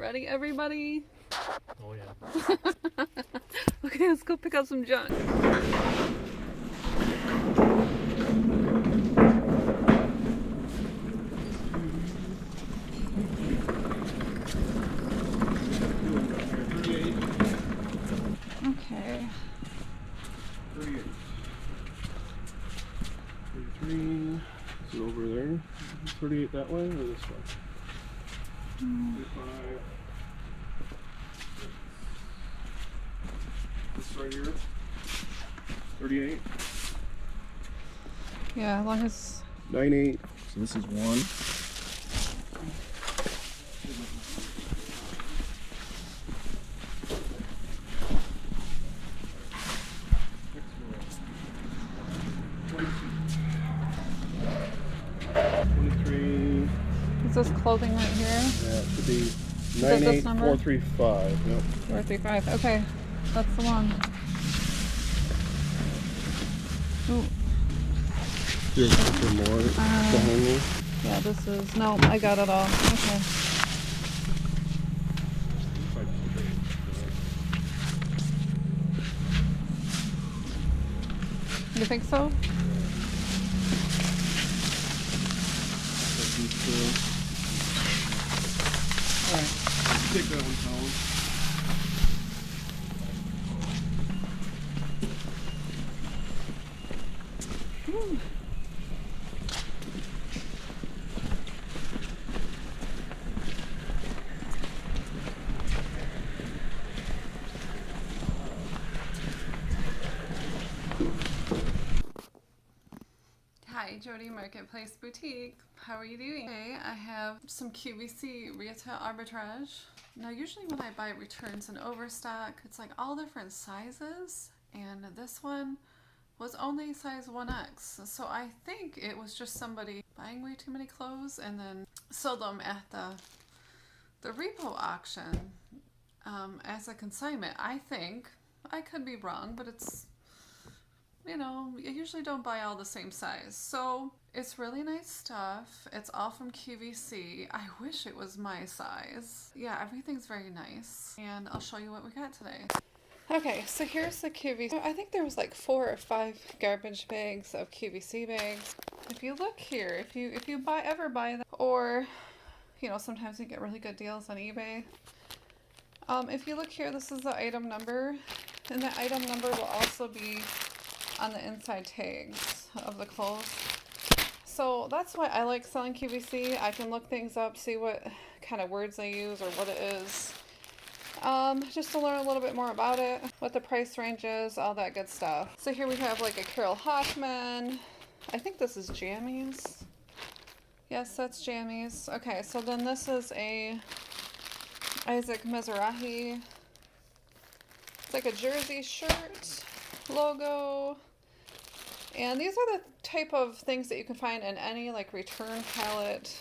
Ready, everybody? Oh yeah. Okay, let's go pick up some junk. Okay. 38. 33. Is it over there? 38 that way or this way? 35. This right here. 38. Yeah, as long as 98. So this is 1. is this clothing right here? Yeah, it should be that this number? 98435. Yep. 435. Okay, that's the one. Ooh. Here's some more behind me. Yeah, this is no. I got it all. Okay. You think so? Alright, take that one, Colin. Hi, Jody Marketplace Boutique. How are you doing? Today I have some QVC retail arbitrage. Now usually when I buy returns and overstock, it's like all different sizes, and this one was only size 1X. So I think it was just somebody buying way too many clothes and then sold them at the repo auction as a consignment. I think. I could be wrong, but it's, you know, I usually don't buy all the same size. So it's really nice stuff. It's all from QVC. I wish it was my size. Yeah, everything's very nice. And I'll show you what we got today. Okay, so here's the QVC. I think there was like 4 or 5 garbage bags of QVC bags. If you look here, if you ever buy them, or, you know, sometimes you get really good deals on eBay. If you look here, this is the item number, and the item number will also be on the inside tags of the clothes. So that's why I like selling QVC. I can look things up, see what kind of words they use or what it is. Just to learn a little bit more about it, what the price range is, all that good stuff. So here we have like a Carol Hoffman. I think this is jammies. Yes, that's jammies. Okay, so then this is a Isaac Mizrahi. It's like a jersey shirt logo. And these are the type of things that you can find in any like return pallet.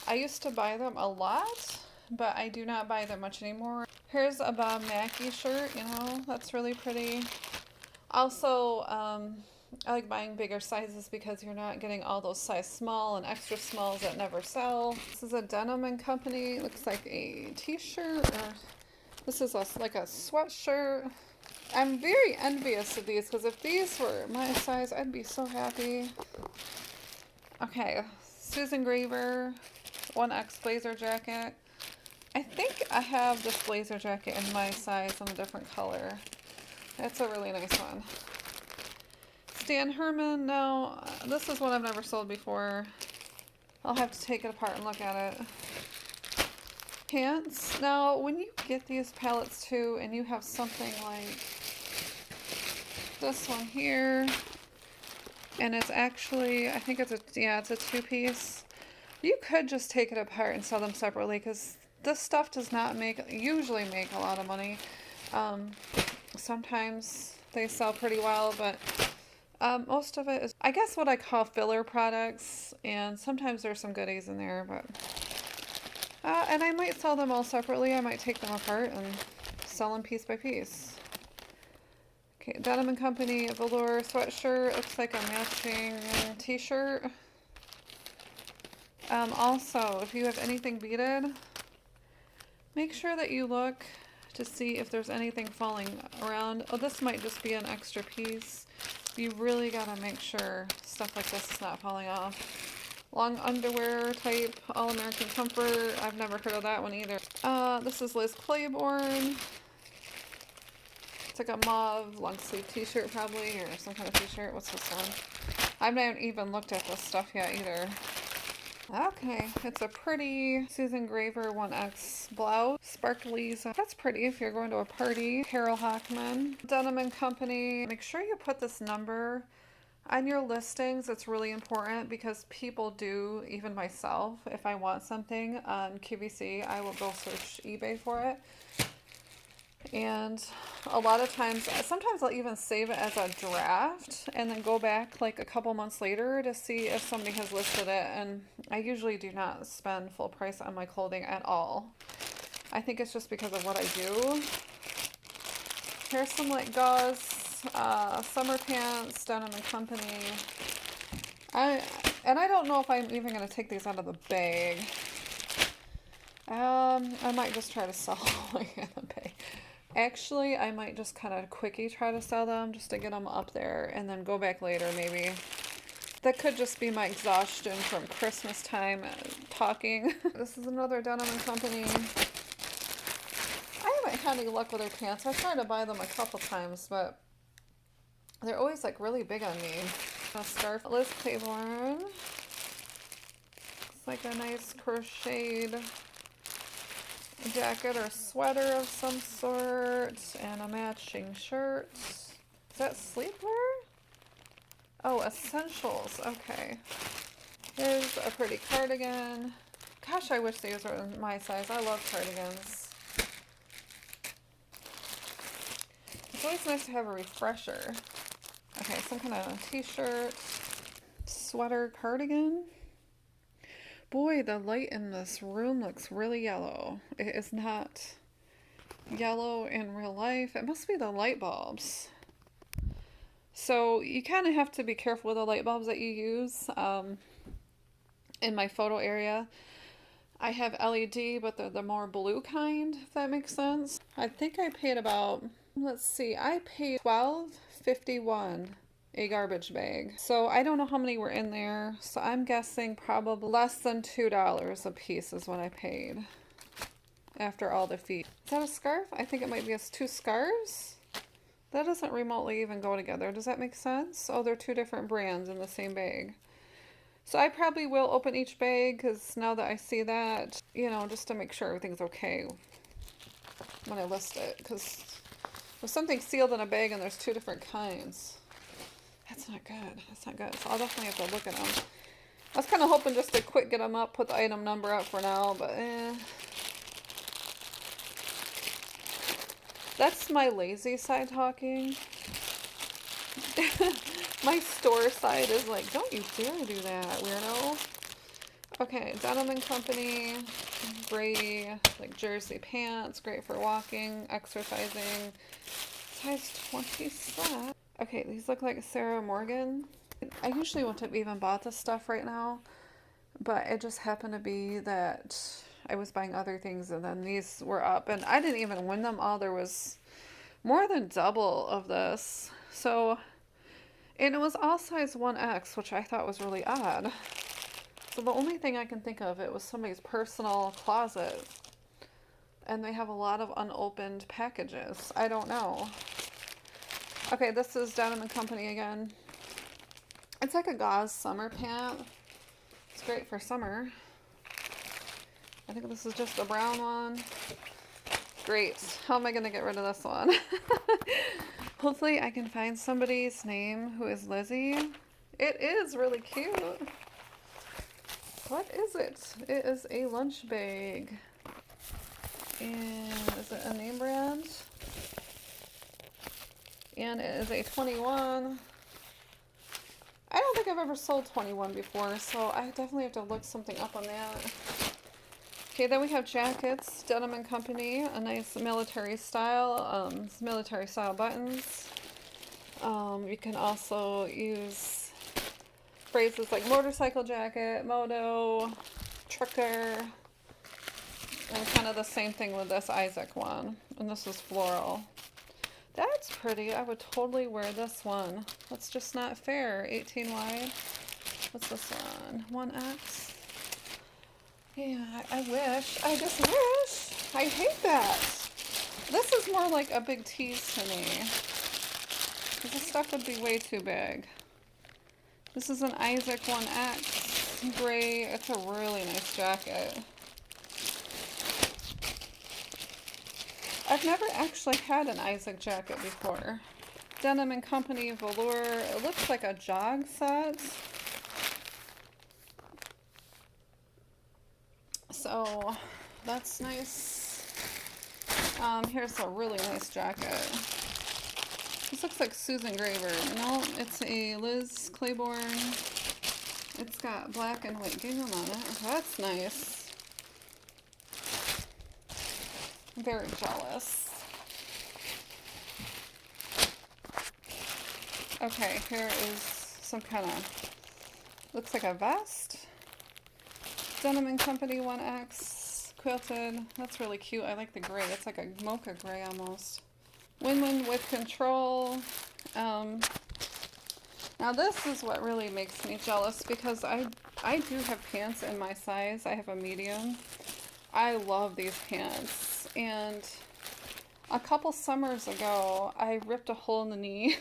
I used to buy them a lot, but I do not buy them much anymore. Here's a Bob Mackie shirt, you know, that's really pretty. Also, I like buying bigger sizes because you're not getting all those size small and extra smalls that never sell. This is a Denim & Company. It looks like a t-shirt, or this is like a sweatshirt. I'm very envious of these because if these were my size, I'd be so happy. Okay, Susan Graver, 1X blazer jacket. I think I have this blazer jacket in my size in a different color. It's a really nice one. Stan Herman, no, this is one I've never sold before. I'll have to take it apart and look at it. Pants. Now, when you get these pallets too, and you have something like this one here, and it's actually, I think it's a 2-piece. You could just take it apart and sell them separately because this stuff does not usually make a lot of money. Sometimes they sell pretty well, but most of it is, I guess, what I call filler products, and sometimes there's some goodies in there, but and I might sell them all separately. I might take them apart and sell them piece by piece. Okay, Denim & Company velour sweatshirt. Looks like a matching t-shirt. Also, if you have anything beaded, Make sure that you look to see if there's anything falling around. Oh, this might just be an extra piece. You really gotta make sure stuff like this is not falling off. Long underwear type, All American Comfort. I've never heard of that one either. This is Liz Claiborne. It's like a mauve long sleeve t-shirt probably, or some kind of t-shirt. What's this one? I've not even looked at this stuff yet either. Okay, it's a pretty Susan Graver 1X blouse. Sparklies. That's pretty if you're going to a party. Carol Hockman. Denim & Company. Make sure you put this number on your listings. It's really important because people do, even myself, if I want something on QVC, I will go search eBay for it. And a lot of times, sometimes I'll even save it as a draft and then go back like a couple months later to see if somebody has listed it. And I usually do not spend full price on my clothing at all. I think it's just because of what I do. Here's some like gauze summer pants, Denim & Company. I don't know if I'm even going to take these out of the bag. I might just try to sell them in the bag. Actually, I might just kind of quickie try to sell them just to get them up there and then go back later maybe. That could just be my exhaustion from Christmas time talking. This is another Denim & Company. I haven't had any luck with their pants. I tried to buy them a couple times, but they're always like really big on me. A scarf. Liz Claiborne. Looks like a nice crocheted jacket or sweater of some sort, and a matching shirt. Is that sleepwear? Oh, essentials. Okay. Here's a pretty cardigan. Gosh, I wish these were my size. I love cardigans. It's always nice to have a refresher. Okay, some kind of t-shirt, sweater, cardigan. Boy, the light in this room looks really yellow. It is not yellow in real life. It must be the light bulbs. So you kind of have to be careful with the light bulbs that you use. In my photo area, I have LED, but they're the more blue kind, if that makes sense. I think I paid about, let's see, I paid $12.51 a garbage bag. So I don't know how many were in there. So I'm guessing probably less than $2 a piece is what I paid after all the fees. Is that a scarf? I think it might be 2 scarves. That doesn't remotely even go together. Does that make sense? Oh, they're 2 different brands in the same bag. So I probably will open each bag because now that I see that, you know, just to make sure everything's okay when I list it. Because if something's sealed in a bag and there's 2 different kinds, that's not good. That's not good. So I'll definitely have to look at them. I was kind of hoping just to quick get them up, put the item number up for now, but That's my lazy side talking. My store side is like, don't you dare do that, weirdo. Okay, Denim & Company, gray, like jersey pants, great for walking, exercising, size 20 flat. Okay, these look like Sarah Morgan. I usually wouldn't have even bought this stuff right now, but it just happened to be that I was buying other things and then these were up, and I didn't even win them all. There was more than double of this. So, and it was all size 1X, which I thought was really odd. So the only thing I can think of, it was somebody's personal closet. And they have a lot of unopened packages. I don't know. Okay, this is Denim & Company again. It's like a gauze summer pant. It's great for summer. I think this is just the brown one. Great. How am I going to get rid of this one? Hopefully I can find somebody's name who is Lizzie. It is really cute. What is it? It is a lunch bag. And is it a name brand? And it is a 21. I don't think I've ever sold 21 before, so I definitely have to look something up on that. Okay, then we have jackets, Denim & Company, a nice military style, military style buttons. You can also use phrases like motorcycle jacket, moto, trucker. And kind of the same thing with this Isaac one. And this is floral. That's pretty. I would totally wear this one. That's just not fair. 18 wide. What's this one? 1X. Yeah, I wish. I just wish. I hate that. This is more like a big tease to me. This stuff would be way too big. This is an Isaac 1X. Gray. It's a really nice jacket. I've never actually had an Isaac jacket before. Denim & Company velour. It looks like a jog set. So that's nice. Here's a really nice jacket. This looks like Susan Graver. No, it's a Liz Claiborne. It's got black and white gingham on it. That's nice. Very jealous. Okay, here is some kind of, looks like a vest. Denim & Company 1X, quilted. That's really cute. I like the gray. It's like a mocha gray almost. Win-win with control. Now this is what really makes me jealous because I do have pants in my size. I have a medium. I love these pants. And a couple summers ago, I ripped a hole in the knee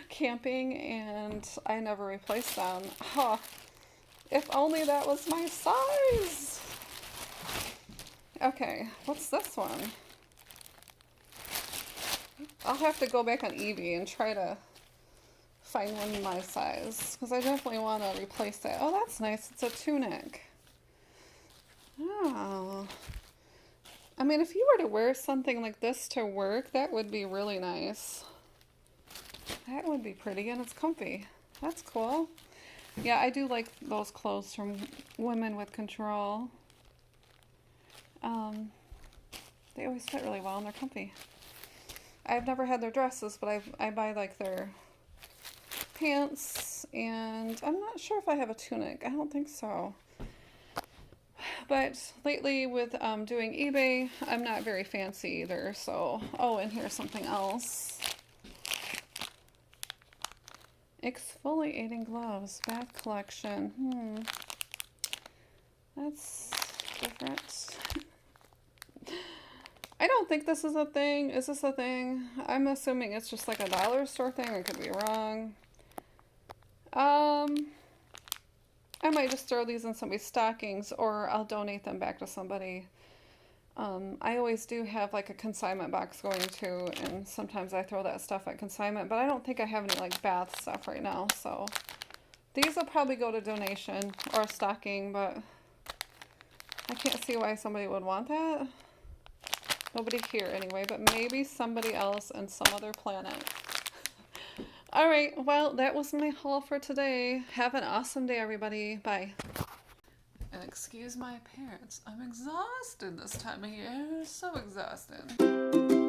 camping and I never replaced them. Huh. If only that was my size. Okay, what's this one? I'll have to go back on eBay and try to find one my size because I definitely want to replace that. Oh, that's nice. It's a tunic. Oh. I mean, if you were to wear something like this to work, that would be really nice. That would be pretty, and it's comfy. That's cool. Yeah, I do like those clothes from Women with Control. They always fit really well, and they're comfy. I've never had their dresses, but I buy like their pants, and I'm not sure if I have a tunic. I don't think so. But lately with doing eBay, I'm not very fancy either, so... Oh, and here's something else. Exfoliating gloves, bath collection. That's different. I don't think this is a thing. Is this a thing? I'm assuming it's just like a dollar store thing. I could be wrong. I might just throw these in somebody's stockings or I'll donate them back to somebody. I always do have like a consignment box going to, and sometimes I throw that stuff at consignment, but I don't think I have any like bath stuff right now, so these will probably go to donation or a stocking, but I can't see why somebody would want that. Nobody here anyway, but maybe somebody else on some other planet. Alright, well, that was my haul for today. Have an awesome day, everybody. Bye. And excuse my appearance. I'm exhausted this time of year. So exhausted.